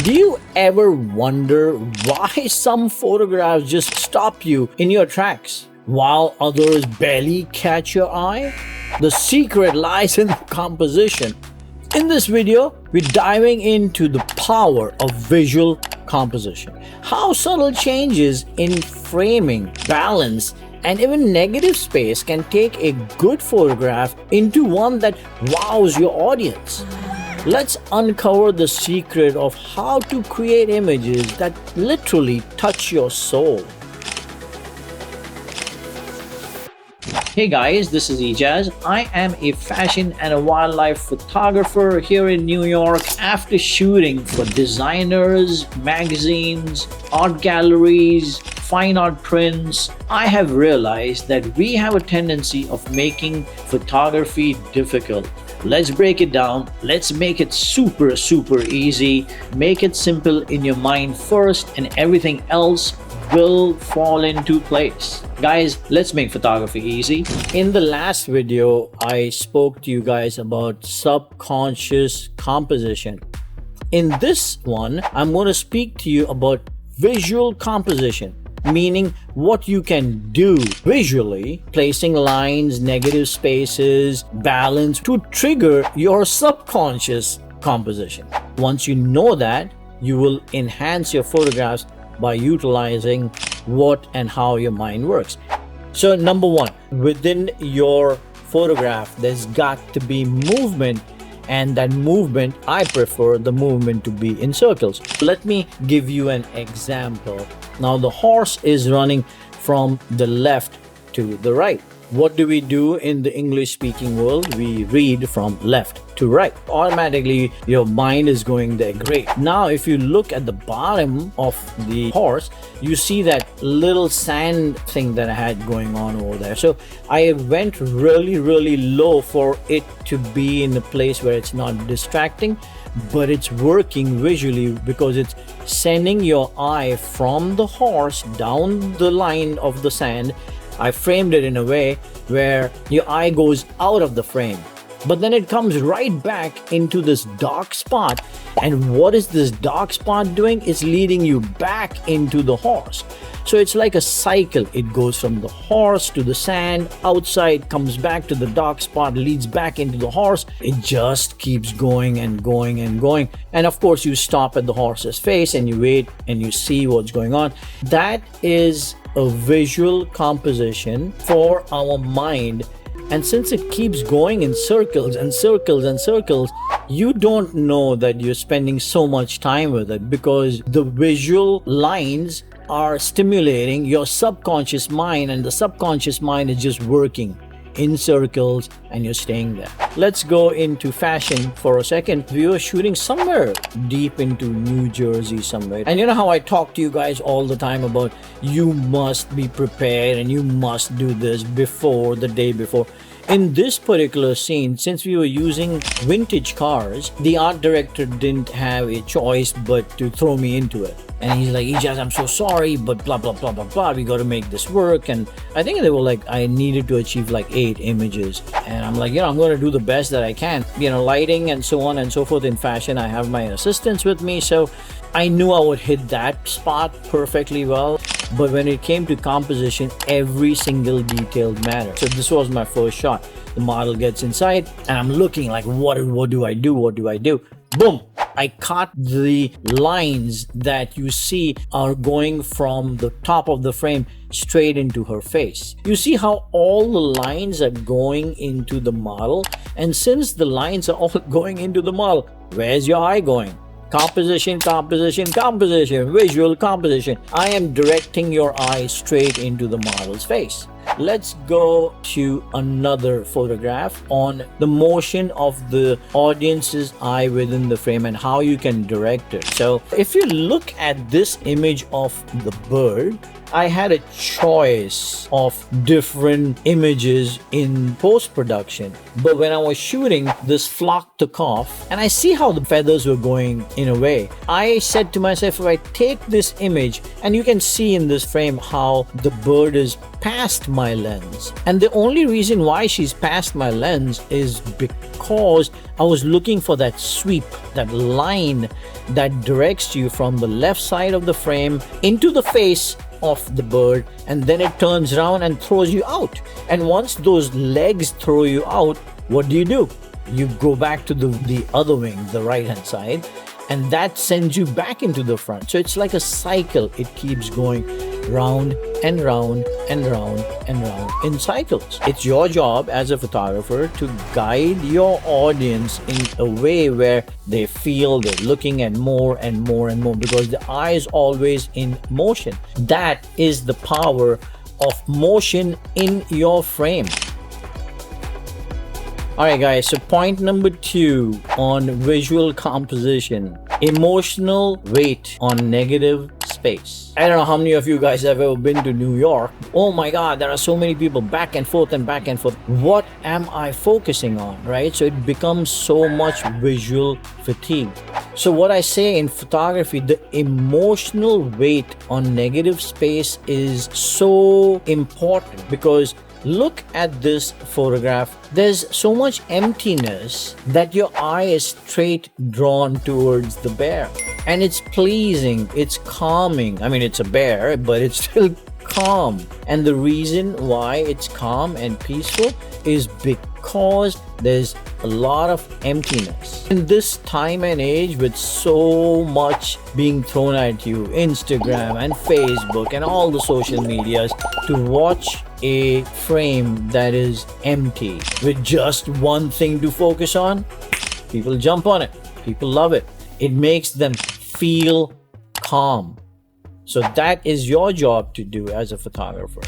Do you ever wonder why some photographs just stop you in your tracks while others barely catch your eye? The secret lies in the composition. In this video, we're diving into the power of visual composition. How subtle changes in framing, balance, and even negative space can take a good photograph into one that wows your audience. Let's uncover the secret of how to create images that literally touch your soul. Hey guys, this is Ejaz. I am a fashion and a wildlife photographer here in New York. After shooting for designers, magazines, art galleries, fine art prints, I have realized that we have a tendency of making photography difficult. Let's break it down. Let's make it super easy. Make it simple in your mind first, and everything else will fall into place. Guys, let's make photography easy. In the last video, I spoke to you guys about subconscious composition. In this one, I'm going to speak to you about visual composition, meaning what you can do visually, placing lines, negative spaces, balance to trigger your subconscious composition. Once you know that, you will enhance your photographs by utilizing what and how your mind works. So number one, within your photograph, there's got to be movement, and that movement, I prefer the movement to be in circles. Let me give you an example. Now the horse is running from the left to the right. What do we do in the English speaking world? We read from left to right. Automatically your mind is going there. Great. Now if you look at the bottom of the horse, you see that little sand thing that I had going on over there. So I went really low for it to be in a place where it's not distracting, but it's working visually because it's sending your eye from the horse down the line of the sand. I framed it in a way where your eye goes out of the frame, but then it comes right back into this dark spot. And what is this dark spot doing? It's leading you back into the horse. So it's like a cycle. It goes from the horse to the sand, outside, comes back to the dark spot, leads back into the horse. It just keeps going and going and going. And of course, you stop at the horse's face and you wait and you see what's going on. That is a visual composition for our mind. And since it keeps going in circles and circles and circles, you don't know that you're spending so much time with it because the visual lines are stimulating your subconscious mind, and the subconscious mind is just working in circles and you're staying there. Let's go into fashion for a second. We were shooting somewhere deep into New Jersey somewhere. And you know how I talk to you guys all the time about you must be prepared and you must do this before the day before. In this particular scene, since we were using vintage cars, the art director didn't have a choice but to throw me into it. And he's like, Ejaz, I'm so sorry, but blah, blah, blah, blah, blah. We got to make this work. And I think they were like, I needed to achieve like 8 images. And I'm like, I'm going to do the best that I can. Lighting and so on and so forth in fashion. I have my assistants with me. So I knew I would hit that spot perfectly well. But when it came to composition, every single detail mattered. So this was my first shot. The model gets inside and I'm looking like, what do I do? What do I do? Boom! I caught the lines that you see are going from the top of the frame straight into her face. You see how all the lines are going into the model, and since the lines are all going into the model, where's your eye going? Composition, composition, composition, visual composition. I am directing your eye straight into the model's face. Let's go to another photograph on the motion of the audience's eye within the frame and how you can direct it. So if you look at this image of the bird, I had a choice of different images in post-production, but when I was shooting, this flock took off and I see how the feathers were going in a way. I said to myself, if I take this image, and you can see in this frame how the bird is past my lens. And the only reason why she's past my lens is because I was looking for that sweep, that line that directs you from the left side of the frame into the face of the bird, and then it turns around and throws you out. And once those legs throw you out, what do? You go back to the other wing, the right hand side, and that sends you back into the front. So it's like a cycle. It keeps going round and round and round and round in cycles. It's your job as a photographer to guide your audience in a way where they feel they're looking at more and more and more, because the eye is always in motion. That is the power of motion in your frame. Alright guys, so point number 2 on visual composition: emotional weight on negative space. I don't know how many of you guys have ever been to New York. Oh my god, there are so many people back and forth and back and forth. What am I focusing on, right? So it becomes so much visual fatigue. So what I say in photography, the emotional weight on negative space is so important, because look at this photograph. There's so much emptiness that your eye is straight drawn towards the bear. And it's pleasing, it's calming. I mean, it's a bear, but it's still calm. And the reason why it's calm and peaceful is because there's a lot of emptiness. In this time and age, with so much being thrown at you, Instagram and Facebook and all the social medias, to watch a frame that is empty with just one thing to focus on, people jump on it. People love it. It makes them feel calm. So that is your job to do as a photographer.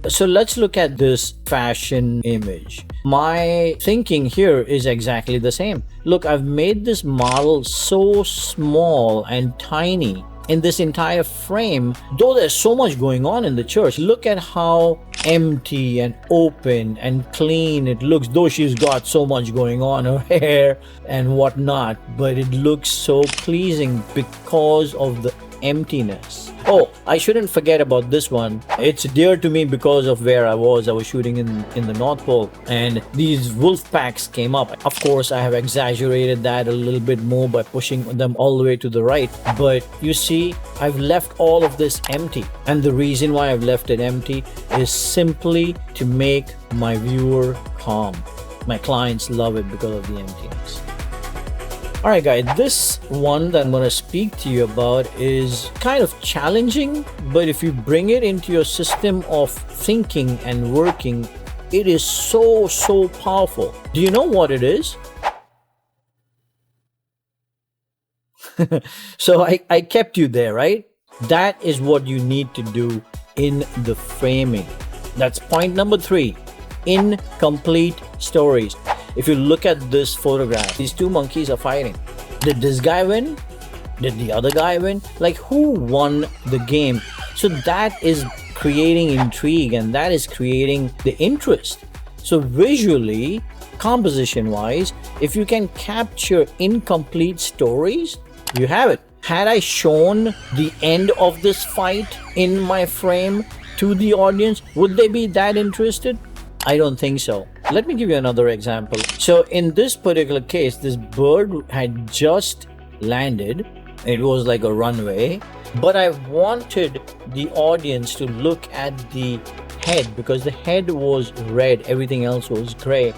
So let's look at this fashion image. My thinking here is exactly the same. Look, I've made this model so small and tiny in this entire frame, though there's so much going on in the church. Look at how empty and open and clean it looks, though she's got so much going on, her hair and whatnot, but it looks so pleasing because of the emptiness. Oh, I shouldn't forget about this one. It's dear to me because of where I was shooting in the North Pole, and these wolf packs came up. Of course, I have exaggerated that a little bit more by pushing them all the way to the right, but you see, I've left all of this empty, and the reason why I've left it empty is simply to make my viewer calm. My clients love it because of the emptiness. Alright guys, this one that I'm going to speak to you about is kind of challenging, but if you bring it into your system of thinking and working, it is so powerful. Do you know what it is? So I kept you there, right? That is what you need to do in the framing. That's point number 3. Incomplete stories. If you look at this photograph, these two monkeys are fighting. Did this guy win? Did the other guy win? Like, who won the game? So that is creating intrigue, and that is creating the interest. So visually, composition wise, if you can capture incomplete stories, you have it. Had I shown the end of this fight in my frame to the audience, would they be that interested? I don't think so. Let me give you another example. So in this particular case, this bird had just landed. It was like a runway, but I wanted the audience to look at the head, because the head was red, everything else was gray.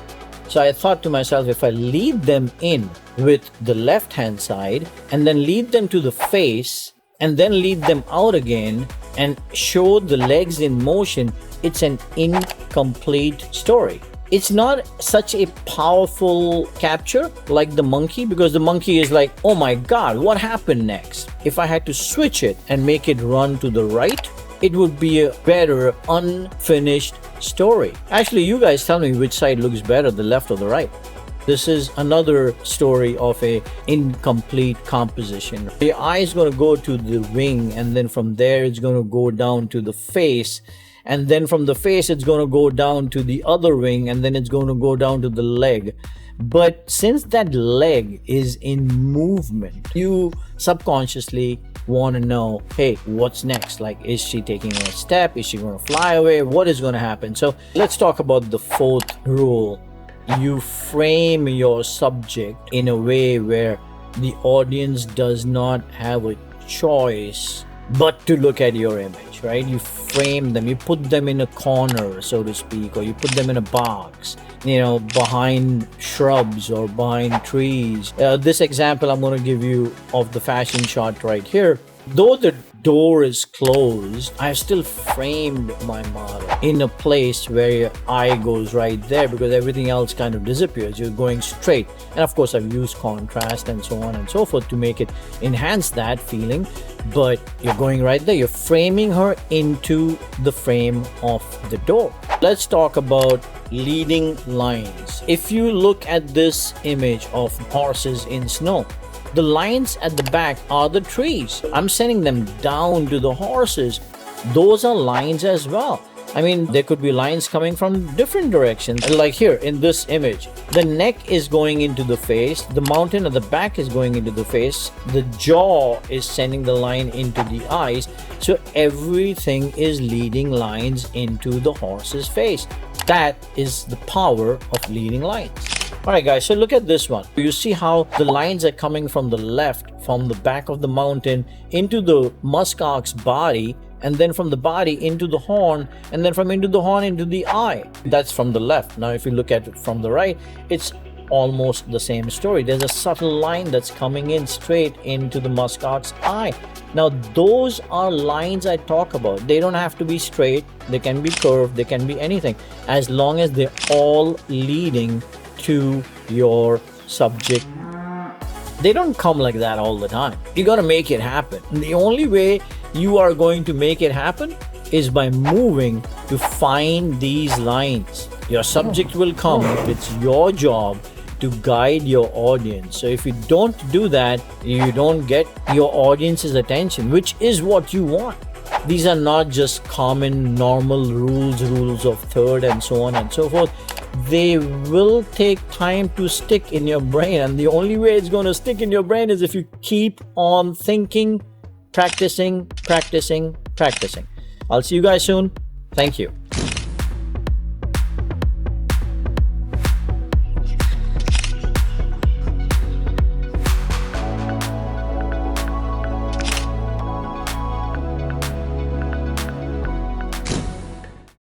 So I thought to myself, if I lead them in with the left hand side and then lead them to the face and then lead them out again and show the legs in motion, it's an incomplete story. It's not such a powerful capture like the monkey, because the monkey is like, oh my god, what happened next? If I had to switch it and make it run to the right, it would be a better unfinished story. Actually, you guys tell me which side looks better, the left or the right. This is another story of a incomplete composition. The eye is going to go to the wing, and then from there it's going to go down to the face, and then from the face it's going to go down to the other wing, and then it's going to go down to the leg. But since that leg is in movement, you subconsciously want to know, hey, what's next? Like, is she taking a step? Is she going to fly away? What is going to happen? So let's talk about the fourth rule. You frame your subject in a way where the audience does not have a choice but to look at your image, right? You frame them, you put them in a corner, so to speak, or you put them in a box, behind shrubs or behind trees. This example I'm going to give you of the fashion shot right here. Though the door is closed, I've still framed my model in a place where your eye goes right there, because everything else kind of disappears. You're going straight. And of course, I've used contrast and so on and so forth to make it enhance that feeling. But you're going right there. You're framing her into the frame of the door. Let's talk about leading lines. If you look at this image of horses in snow, the lines at the back are the trees. I'm sending them down to the horses. Those are lines as well. I mean, there could be lines coming from different directions. Like here in this image, the neck is going into the face, the mountain at the back is going into the face, the jaw is sending the line into the eyes. So everything is leading lines into the horse's face. That is the power of leading lines. Alright guys, so look at this one. You see how the lines are coming from the left, from the back of the mountain into the muskox's body, and then from the body into the horn, and then from into the horn into the eye. That's from the left. Now if you look at it from the right, it's almost the same story. There's a subtle line that's coming in straight into the muskox's eye. Now those are lines I talk about. They don't have to be straight, they can be curved, they can be anything, as long as they're all leading to your subject. They don't come like that all the time. You got to make it happen. And the only way you are going to make it happen is by moving to find these lines. Your subject will come. It's your job to guide your audience. So if you don't do that, you don't get your audience's attention, which is what you want. These are not just common normal rules of third and so on and so forth. They will take time to stick in your brain, and the only way it's going to stick in your brain is if you keep on thinking, practicing. I'll see you guys soon. Thank you.